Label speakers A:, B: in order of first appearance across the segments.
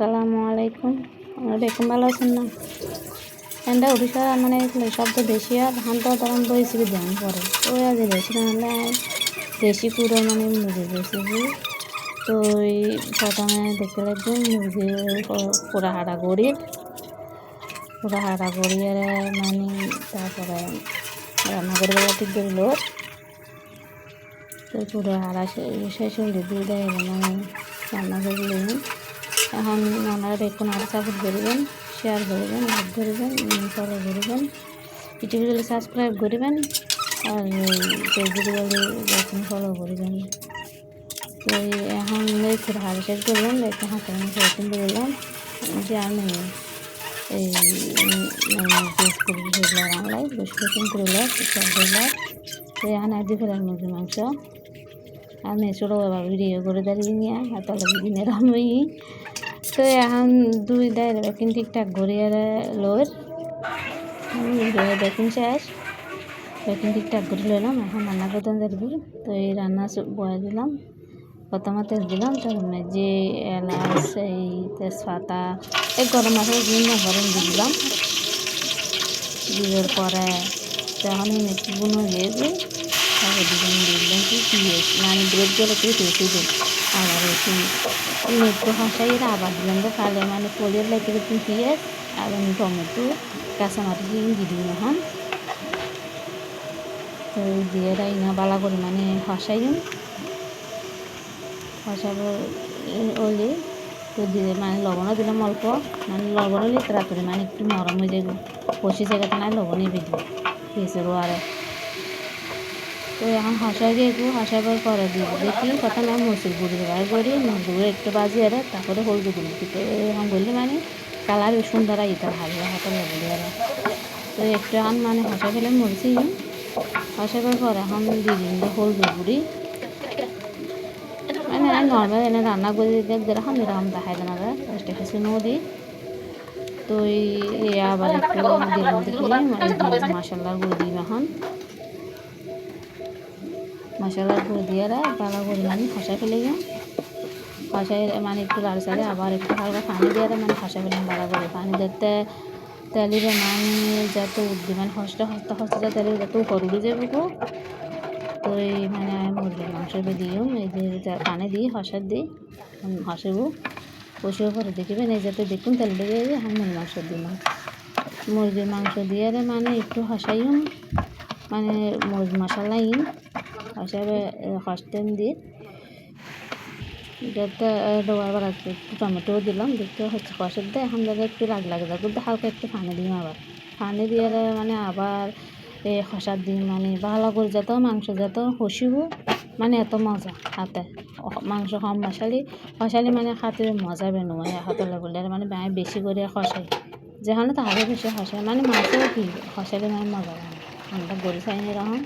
A: আসসালামু আলাইকুম। আমরা বেকুম ভালো আছেন না? এন্ডা ওড়িশা মানে শব্দ দেশি আর ধান তো তখন রেসিপি দেন পরে ওই আজ রেসিপি আনলে দেশি পুরো মানে মুরগির রেসিপি। তো এই প্রথমে দেখতে লাগবেন মুরগির পুরা হাড়া গড়িয়ে মানে তারপরে রান্না করে বেলা ঠিক করিল তো পুরো হাড়া শেষ হলে দিয়ে দেয় মানে রান্না করে এখন আপনারা দেখুন আর সাপোর্ট করবেন, শেয়ার করবেন, লাইক করবেন, ফলো করবেন, ইউটিউবে গেলে সাবস্ক্রাইব করবেন আর ফেসবুকে গেলে দেখুন ফলো করবেন। তো এখন একটু হাড়ি শেষ করলাম একটু হাঁটা কিনতে গেলাম যে আমি এই ফেসবুক সেগুলো বাংলায় বসে কিনতে গেলাম সব করলাম। তো এখন আর দিয়ে মুরগি মাংস আমি ছোটো বাবা ভিডিও করে দাঁড়িয়ে নিয়ে হাতলা দিনের আমি তো এখন দুই দেয় বেকিং ঠিকঠাক ঘুরিয়ে লোর বেকিং শেষ বেকিং ঠিকঠাক ঘুরে লইলাম। এখন রান্না করতে দেখবি তো এই রান্না বয়ে দিলাম, প্রথমে তেল দিলাম তার যে এলাচ এই তেজপাতা এই গরম মশলা বিভিন্ন গরম দিয়ে দিলাম। দিয়ে পরে তখন একটু বুনো গিয়েছে তারপর দিলাম কি পিঁয়াজ মানে ব্রেড গেলে একটু পেঁচে দিন আবার একটু হাসাই আবার দিলাম যে কালে মানে পলির লাগে একটু পিঁয়াজ আর টমেটো কাঁচামরিচ দিয়ে দিন এখন তো দিয়ে রাই না বালা করে মানে হসাইম হসাবো ওলে তো দিয়ে মানে লবণও দিলাম অল্প মানে লবণ হলে তাড়াতাড়ি মানে একটু নরম হয়ে যাবে কষি জায়গাতে নাই লবণই বেঁধে পেঁচেবো আর তো এখন হাসাই দিয়ে একটু হাসাবার পরে দিব দেখি প্রথমে আমি মসুর গুঁড়ি ব্যবহার করি মসুর গুঁড়ো একটু বাজিয়ে তারপরে হলুদ গুঁড়ি দিতে এখন বললে মানে কালার সুন্দর এটা ভালো হাতে লাগবে আর তো একটু এখন মানে হাসা ফেলে মরছি হাসাবার পরে এখন দিয়ে দিন হলুদ গুঁড়ি মানে আমি নর্মাল এনে রান্না করে যেরকম এরকম দেখাই দেন আর একটা কিছু নদী তো এই আবার একটু দিলাম দেখি মশলার গুঁড়ো দিই এখন মশলার গুঁড়ো দিয়ে বালা করে মানে খসা ফেলে গেলাম খসাই মানে একটু লাড়ি সাড়ে আবার একটু হালকা পানি দিয়ে মানে খসা ফেলাম বালা করে পানি দিতে তেলিরে মানে যত উঠবি মানে হসতে হসতে হসতে যা তেলে যত উপর উঠে যাবে গো। তো এই মানে মুরগির মাংস দিও এই যে পানি দিই হসার দিই হসাবো কষিয়ে পরে দেখিবেন এই যাতে দেখুন তেল লেগে যাবে এখন মুরগির মাংস দিলাম মুরগির মাংস দিয়ে মানে একটু হসাইম মানে মুরগি মশলা হিসাবে হসতেন দিয়ে যাতে আবার একটু টমেটো দিলাম দেখতে হচ্ছে কষের দেয় এখন যাতে একটু লাগে কিন্তু হালকা একটু পানি দিই আবার পানি দিয়ে মানে আবার এই খসার দিন মানে ভালো করে যেত মাংস যেত হসিব মানে এত মজা হাতে মাংস কম খসালি মানে খাতে মজা বেনো হাতে বললে মানে বেশি করে খসাই যেখানে তাহলে বেশি খসাই মানে মাংস কি খসালে মানে মজা লাগে আমরা গরু চাই না এরকম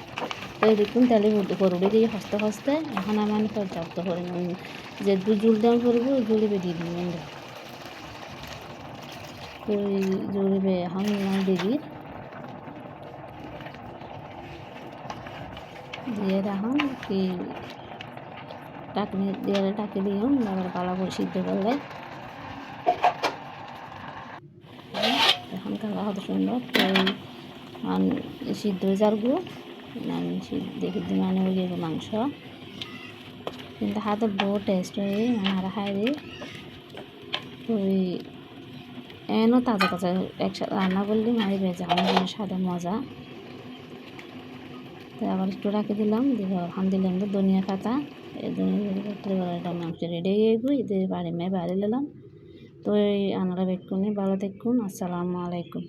A: তো দেখুন তাহলে গরুটি দিয়ে হসতে হসতে এখন আমার পর্যাপ্ত পরিমাণ যে জুল দেওয়া করবো জুলি বেরিয়ে দিবেন তো জুড়বে এখন দিদি দিয়ে এখন কি টাকনি দিয়ে টাকি দিও আবার পালা করে সিদ্ধ করলে এখন কালা হতো সুন্দর তো সিদ্ধ যারগু আমি দেখে দিই মানে ওই মাংস কিন্তু হাতে বহুত টেস্ট হয় মানে আর খাই দিই তো এনও তাজা তাজা একসাথে রান্না করলে মারি ভেজা আমার সাদা মজা তো আবার একটু রাখে দিলাম দিয়ে ওখান দিলাম তো ধনিয়া পাতা এই ধনিয়া মাংস রেডি হয়ে গেল এদের বাড়ি মেয়ে বাড়ি নিলাম তো এই আনারা বেকুনি ভালো দেখুন। আসসালামু আলাইকুম।